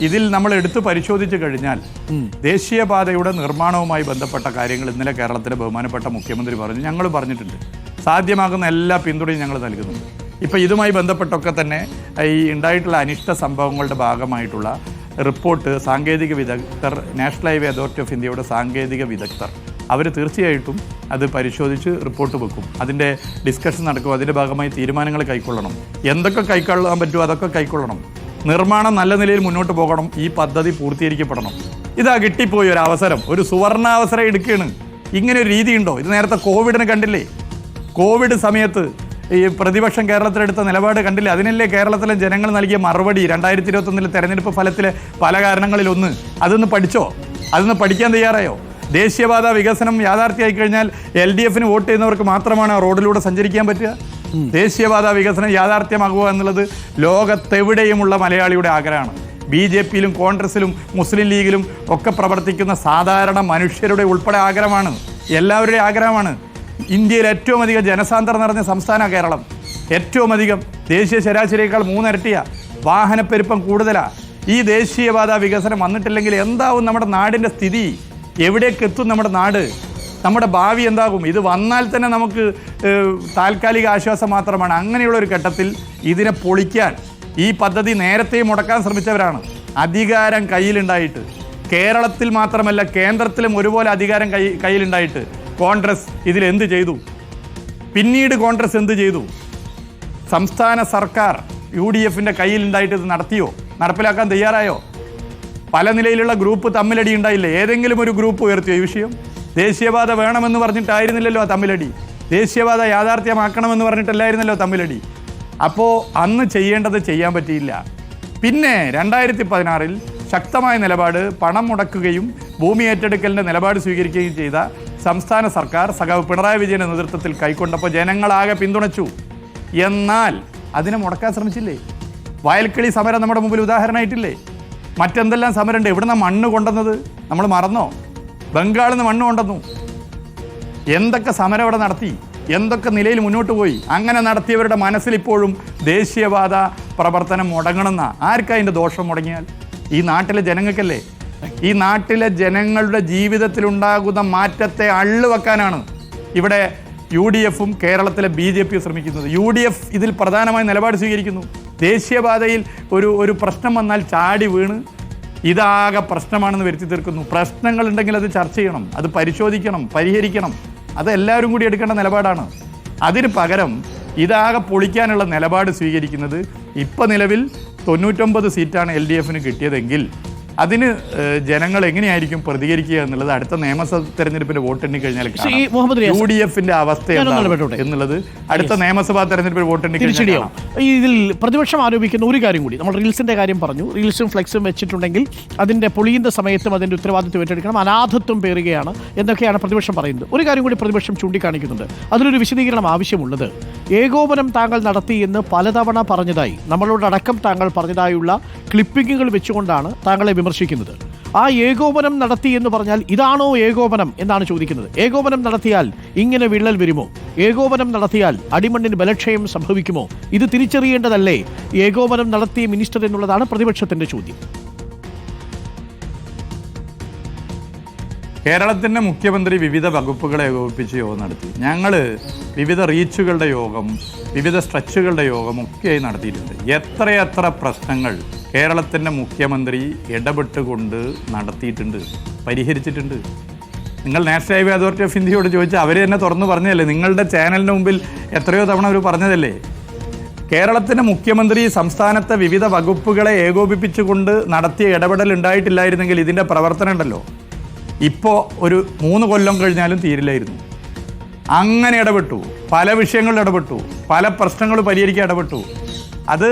ഇതിൽ നമ്മൾ എടുത്ത് പരിശോധിച്ച് കഴിഞ്ഞാൽ ദേശീയപാതയുടെ നിർമ്മാണവുമായി ബന്ധപ്പെട്ട കാര്യങ്ങൾ ഇന്നലെ കേരളത്തിലെ ബഹുമാനപ്പെട്ട മുഖ്യമന്ത്രി പറഞ്ഞു, ഞങ്ങൾ പറഞ്ഞിട്ടുണ്ട്, സാധ്യമാകുന്ന എല്ലാ പിന്തുണയും ഞങ്ങൾ നൽകുന്നുണ്ട്. ഇപ്പോൾ ഇതുമായി ബന്ധപ്പെട്ടൊക്കെ തന്നെ ഈ ഉണ്ടായിട്ടുള്ള അനിഷ്ട സംഭവങ്ങളുടെ ഭാഗമായിട്ടുള്ള റിപ്പോർട്ട് സാങ്കേതിക വിദഗ്ധർ, നാഷണൽ ഹൈവേ അതോറിറ്റി ഓഫ് ഇന്ത്യയുടെ സാങ്കേതിക വിദഗ്ധർ അവർ തീർച്ചയായിട്ടും അത് പരിശോധിച്ച് റിപ്പോർട്ട് വെക്കും. അതിൻ്റെ ഡിസ്കഷൻ നടക്കും. അതിൻ്റെ ഭാഗമായി തീരുമാനങ്ങൾ കൈക്കൊള്ളണം. എന്തൊക്കെ കൈക്കൊള്ളാൻ പറ്റുമോ അതൊക്കെ കൈക്കൊള്ളണം. നിർമ്മാണം നല്ല നിലയിൽ മുന്നോട്ട് പോകണം. ഈ പദ്ധതി പൂർത്തീകരിക്കപ്പെടണം. ഇതാ കിട്ടിപ്പോയി ഒരു അവസരം, ഒരു സുവർണാവസരം എടുക്കുകയാണ്. ഇങ്ങനെ ഒരു രീതിയുണ്ടോ? ഇത് നേരത്തെ കോവിഡിന് കണ്ടില്ലേ? കോവിഡ് സമയത്ത് ഈ പ്രതിപക്ഷം കേരളത്തിലെടുത്ത നിലപാട് കണ്ടില്ലേ? അതിനല്ലേ കേരളത്തിലെ ജനങ്ങൾ നൽകിയ മറുപടി 2021 തെരഞ്ഞെടുപ്പ് ഫലത്തിലെ പല കാരണങ്ങളിലൊന്ന്. അതൊന്ന് പഠിച്ചോ? അതൊന്ന് പഠിക്കാൻ തയ്യാറായോ? ദേശീയപാത വികസനം യാഥാർത്ഥ്യമായി കഴിഞ്ഞാൽ LDFന് വോട്ട് ചെയ്യുന്നവർക്ക് മാത്രമാണ് റോഡിലൂടെ സഞ്ചരിക്കാൻ പറ്റുക. ദേശീയപാത വികസനം യാഥാർത്ഥ്യമാകുക എന്നുള്ളത് ലോകത്തെവിടെയുമുള്ള മലയാളിയുടെ ആഗ്രഹമാണ്. BJPയിലും കോൺഗ്രസിലും മുസ്ലിം ലീഗിലും ഒക്കെ പ്രവർത്തിക്കുന്ന സാധാരണ മനുഷ്യരുടെ ഉൾപ്പെടെ ആഗ്രഹമാണ്, എല്ലാവരുടെയും ആഗ്രഹമാണ്. ഇന്ത്യയിൽ ഏറ്റവും അധികം ജനസാന്ദ്രത നിറഞ്ഞ സംസ്ഥാന കേരളം. ഏറ്റവും അധികം ദേശീയ ശരാശരിയേക്കാൾ 3 ഇരട്ടിയാണ്. വാഹനപ്പെരുപ്പം കൂടുതലാണ്. ഈ ദേശീയപാത വികസനം വന്നിട്ടില്ലെങ്കിൽ എന്താവും നമ്മുടെ നാടിൻ്റെ സ്ഥിതി? എവിടേക്ക് എത്തും നമ്മുടെ നാട്? നമ്മുടെ ഭാവി എന്താകും? ഇത് വന്നാൽ തന്നെ നമുക്ക് താൽക്കാലിക ആശ്വാസം മാത്രമാണ്. അങ്ങനെയുള്ളൊരു ഘട്ടത്തിൽ ഇതിനെ പൊളിക്കാൻ ഈ പദ്ധതി നേരത്തെ മുടക്കാൻ ശ്രമിച്ചവരാണ്. അധികാരം കയ്യിലുണ്ടായിട്ട്, കേരളത്തിൽ മാത്രമല്ല കേന്ദ്രത്തിലും ഒരുപോലെ അധികാരം കയ്യിലുണ്ടായിട്ട് കോൺഗ്രസ് ഇതിലെന്ത് ചെയ്തു? പിന്നീട് കോൺഗ്രസ് എന്ത് ചെയ്തു? സംസ്ഥാന സർക്കാർ UDFൻ്റെ കയ്യിലുണ്ടായിട്ട് ഇത് നടത്തിയോ? നടപ്പിലാക്കാൻ തയ്യാറായോ? പല നിലയിലുള്ള ഗ്രൂപ്പ് തമ്മിലടി ഉണ്ടായില്ലേ? ഏതെങ്കിലും ഒരു ഗ്രൂപ്പ് ഉയർത്തിയോ ഈ വിഷയം? ദേശീയപാത വേണമെന്ന് പറഞ്ഞിട്ടായിരുന്നില്ലല്ലോ ആ തമ്മിലടി. ദേശീയപാത യാഥാർത്ഥ്യമാക്കണമെന്ന് പറഞ്ഞിട്ടല്ലായിരുന്നല്ലോ തമ്മിലടി. അപ്പോൾ അന്ന് ചെയ്യേണ്ടത് ചെയ്യാൻ പറ്റിയില്ല. പിന്നെ 2016 ശക്തമായ നിലപാട്, പണം മുടക്കുകയും ഭൂമി ഏറ്റെടുക്കലിൻ്റെ നിലപാട് സ്വീകരിക്കുകയും ചെയ്ത സംസ്ഥാന സർക്കാർ സഖാവ് പിണറായി വിജയൻ്റെ നേതൃത്വത്തിൽ കൈക്കൊണ്ടപ്പോൾ ജനങ്ങളാകെ പിന്തുണച്ചു. എന്നാൽ അതിനെ മുടക്കാൻ ശ്രമിച്ചില്ലേ? വയൽക്കിളി സമരം നമ്മുടെ മുമ്പിൽ ഉദാഹരണമായിട്ടില്ലേ? മറ്റെന്തെല്ലാം സമരമുണ്ട്? എവിടുന്ന മണ്ണ് കൊണ്ടുവന്നത് നമ്മൾ മറന്നോ? ബംഗാളിൽ നിന്ന് മണ്ണ് കൊണ്ടുവന്നു. എന്തൊക്കെ സമരം അവിടെ നടത്തി, എന്തൊക്കെ നിലയിൽ മുന്നോട്ട് പോയി. അങ്ങനെ നടത്തിയവരുടെ മനസ്സിലിപ്പോഴും ദേശീയപാത പ്രവർത്തനം മുടങ്ങണമെന്ന. ആർക്കതിൻ്റെ ദോഷം മുടങ്ങിയാൽ? ഈ നാട്ടിലെ ജനങ്ങൾക്കല്ലേ? ഈ നാട്ടിലെ ജനങ്ങളുടെ ജീവിതത്തിലുണ്ടാകുന്ന മാറ്റത്തെ അള്ളുവെക്കാനാണ് ഇവിടെ UDFും കേരളത്തിലെ BJPയും ശ്രമിക്കുന്നത്. UDF ഇതിൽ പ്രധാനമായ നിലപാട് സ്വീകരിക്കുന്നു. ദേശീയപാതയിൽ ഒരു പ്രശ്നം വന്നാൽ ചാടി വീണ് ഇതാകെ പ്രശ്നമാണെന്ന് വരുത്തി തീർക്കുന്നു. പ്രശ്നങ്ങളുണ്ടെങ്കിൽ അത് ചർച്ച ചെയ്യണം, അത് പരിശോധിക്കണം, പരിഹരിക്കണം. അത് എല്ലാവരും കൂടി എടുക്കേണ്ട നിലപാടാണ്. അതിന് പകരം ഇതാകെ പൊളിക്കാനുള്ള നിലപാട് സ്വീകരിക്കുന്നത്. ഇപ്പം നിലവിൽ 99 സീറ്റാണ് LDFന് കിട്ടിയതെങ്കിൽ അതിന് ജനങ്ങൾ എങ്ങനെയായിരിക്കും പ്രതികരിക്കുക എന്നുള്ളത് അടുത്ത നിയമസഭാ തെരഞ്ഞെടുപ്പിന്റെ വോട്ടെണ്ണി കഴിഞ്ഞാൽ UDFന്റെ അവസ്ഥ എന്നുള്ളത് അടുത്ത നിയമസഭാ തെരഞ്ഞെടുപ്പിൽ വോട്ടെണ്ണി കഴിഞ്ഞാൽ. ഇതിൽ പ്രതിപക്ഷം ആരോപിക്കുന്ന ഒരു കാര്യം കൂടി, നമ്മൾ റീൽസിന്റെ കാര്യം പറഞ്ഞു. റീൽസും ഫ്ലെക്സും വെച്ചിട്ടുണ്ടെങ്കിൽ അതിന്റെ പൊളിയുന്ന സമയത്തും അതിന്റെ ഉത്തരവാദിത്വം ഏറ്റെടുക്കണം, അനാഥത്വം പേറുകയാണ് എന്നൊക്കെയാണ് പ്രതിപക്ഷം പറയുന്നത്. ഒരു കാര്യം കൂടി പ്രതിപക്ഷം ചൂണ്ടിക്കാണിക്കുന്നുണ്ട്. അതിലൊരു വിശദീകരണം ആവശ്യമുള്ളത്, ഏകോപനം താങ്കൾ നടത്തി എന്ന് പലതവണ പറഞ്ഞതായി, നമ്മളോടക്കം താങ്കൾ പറഞ്ഞതായുള്ള ക്ലിപ്പിങ്ങുകൾ വെച്ചുകൊണ്ടാണ് താങ്കളെ വിമർശിക്കുന്നത്. ആ ഏകോപനം നടത്തി എന്ന് പറഞ്ഞാൽ ഇതാണോ ഏകോപനം എന്നാണ് ചോദിക്കുന്നത്. ഏകോപനം നടത്തിയാൽ ഇങ്ങനെ വിള്ളൽ വരുമോ? ഏകോപനം നടത്തിയാൽ അടിമണ്ണിന് ബലക്ഷയം സംഭവിക്കുമോ? ഇത് തിരിച്ചറിയേണ്ടതല്ലേ ഏകോപനം നടത്തിയ മിനിസ്റ്റർ എന്നുള്ളതാണ് പ്രതിപക്ഷത്തിന്റെ ചോദ്യം. കേരളത്തിൻ്റെ മുഖ്യമന്ത്രി വിവിധ വകുപ്പുകളെ ഏകോപിപ്പിച്ച് യോഗം നടത്തി. ഞങ്ങൾ വിവിധ റീച്ചുകളുടെ യോഗം, വിവിധ സ്ട്രെച്ചുകളുടെ യോഗം ഒക്കെയായി നടത്തിയിട്ടുണ്ട്. എത്രയെത്ര പ്രശ്നങ്ങൾ കേരളത്തിൻ്റെ മുഖ്യമന്ത്രി ഇടപെട്ടുകൊണ്ട് നടത്തിയിട്ടുണ്ട്, പരിഹരിച്ചിട്ടുണ്ട്. നിങ്ങൾ നാഷണൽ ഹൈവേ അതോറിറ്റി ഓഫ് ഇന്ത്യയോട് ചോദിച്ചാൽ അവർ തന്നെ തുറന്നു പറഞ്ഞതല്ലേ? നിങ്ങളുടെ ചാനലിന് മുമ്പിൽ എത്രയോ തവണ അവർ പറഞ്ഞതല്ലേ? കേരളത്തിൻ്റെ മുഖ്യമന്ത്രി സംസ്ഥാനത്തെ വിവിധ വകുപ്പുകളെ ഏകോപിപ്പിച്ചുകൊണ്ട് നടത്തിയ ഇടപെടൽ ഉണ്ടായിട്ടില്ലായിരുന്നെങ്കിൽ ഇതിൻ്റെ പ്രവർത്തനം ഉണ്ടല്ലോ ഇപ്പോൾ ഒരു 3 കൊല്ലം കഴിഞ്ഞാലും തീരില്ലായിരുന്നു. അങ്ങനെ ഇടപെട്ടു, പല വിഷയങ്ങളിൽ ഇടപെട്ടു, പല പ്രശ്നങ്ങൾ പരിഹരിക്കാൻ ഇടപെട്ടു. അത്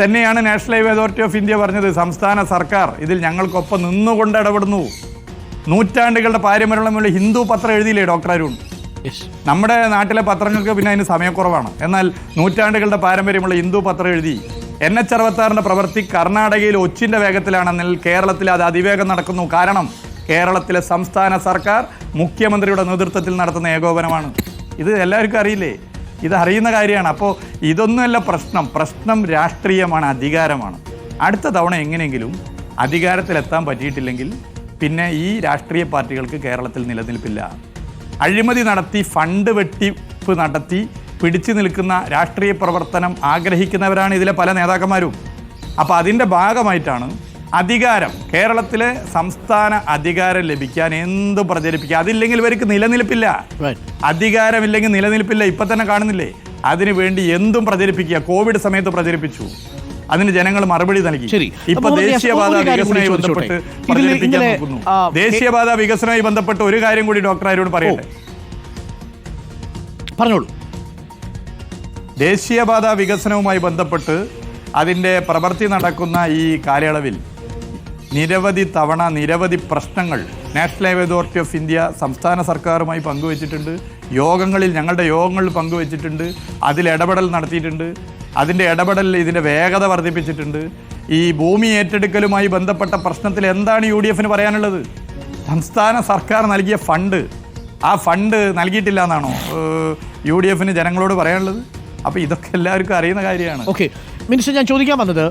തന്നെയാണ് national highway authority of India പറഞ്ഞത്. സംസ്ഥാന സർക്കാർ ഇതിൽ ഞങ്ങൾക്കൊപ്പം നിന്നുകൊണ്ട് ഇടപെടുന്നു. നൂറ്റാണ്ടുകളുടെ പാരമ്പര്യമുള്ള ഹിന്ദു പത്രം എഴുതിയില്ലേ ഡോക്ടർ അരുൺ? നമ്മുടെ നാട്ടിലെ പത്രങ്ങൾക്ക് പിന്നെ അതിന് സമയക്കുറവാണ്. എന്നാൽ നൂറ്റാണ്ടുകളുടെ പാരമ്പര്യമുള്ള ഹിന്ദു പത്രം എഴുതി. NH66 പ്രവൃത്തി കർണാടകയിൽ ഒച്ചിൻ്റെ വേഗത്തിലാണെന്നാൽ കേരളത്തിൽ അത് അതിവേഗം നടക്കുന്നു. കാരണം കേരളത്തിലെ സംസ്ഥാന സർക്കാർ മുഖ്യമന്ത്രിയുടെ നേതൃത്വത്തിൽ നടത്തുന്ന ഏകോപനമാണ്. ഇത് എല്ലാവർക്കും അറിയില്ലേ? ഇത് അറിയുന്ന കാര്യമാണ്. അപ്പോൾ ഇതൊന്നുമല്ല പ്രശ്നം രാഷ്ട്രീയമാണ്, അധികാരമാണ്. അടുത്ത തവണ എങ്ങനെയെങ്കിലും അധികാരത്തിലെത്താൻ പറ്റിയിട്ടില്ലെങ്കിൽ പിന്നെ ഈ രാഷ്ട്രീയ പാർട്ടികൾക്ക് കേരളത്തിൽ നിലനിൽപ്പില്ല. അഴിമതി നടത്തി ഫണ്ട് വെട്ടിപ്പ് നടത്തി പിടിച്ചു നിൽക്കുന്ന രാഷ്ട്രീയ പ്രവർത്തനം ആഗ്രഹിക്കുന്നവരാണ് ഇതിലെ പല നേതാക്കന്മാരും. അപ്പോൾ അതിൻ്റെ ഭാഗമായിട്ടാണ് അധികാരം, കേരളത്തിലെ സംസ്ഥാന അധികാരം ലഭിക്കാൻ എന്തും പ്രചരിപ്പിക്കുക. അതില്ലെങ്കിൽ ഇവർക്ക് നിലനിൽപ്പില്ല. അധികാരമില്ലെങ്കിൽ നിലനിൽപ്പില്ല. ഇപ്പം തന്നെ കാണുന്നില്ലേ? അതിനു വേണ്ടി എന്തും പ്രചരിപ്പിക്കുക. കോവിഡ് സമയത്ത് പ്രചരിപ്പിച്ചു, അതിന് ജനങ്ങൾ മറുപടി നൽകി. ഇപ്പൊ ദേശീയപാത വികസനവുമായി ബന്ധപ്പെട്ട് പ്രചരിപ്പിക്കാൻ നോക്കുന്നു. ദേശീയപാത വികസനവുമായി ബന്ധപ്പെട്ട് ഒരു കാര്യം കൂടി ഡോക്ടർ ആരോട് പറയട്ടെ. പറഞ്ഞോളൂ. ദേശീയപാത വികസനവുമായി ബന്ധപ്പെട്ട് അതിൻ്റെ പ്രവൃത്തി നടക്കുന്ന ഈ കാലയളവിൽ നിരവധി തവണ നിരവധി പ്രശ്നങ്ങൾ national highway authority of India സംസ്ഥാന സർക്കാരുമായി പങ്കുവച്ചിട്ടുണ്ട്. ഞങ്ങളുടെ യോഗങ്ങളിൽ പങ്കുവച്ചിട്ടുണ്ട്. അതിൽ ഇടപെടൽ നടത്തിയിട്ടുണ്ട്. അതിൻ്റെ ഇടപെടലിൽ ഇതിൻ്റെ വേഗത വർദ്ധിപ്പിച്ചിട്ടുണ്ട്. ഈ ഭൂമി ഏറ്റെടുക്കലുമായി ബന്ധപ്പെട്ട പ്രശ്നത്തിൽ എന്താണ് UDF പറയാനുള്ളത്? സംസ്ഥാന സർക്കാർ നൽകിയ ഫണ്ട്, ആ ഫണ്ട് നൽകിയിട്ടില്ല എന്നാണോ UDF ജനങ്ങളോട് പറയാനുള്ളത്? അപ്പോൾ ഇതൊക്കെ എല്ലാവർക്കും അറിയുന്ന കാര്യമാണ്. ഓക്കെ മിനിസ്റ്റർ, ഞാൻ ചോദിക്കാൻ വന്നത്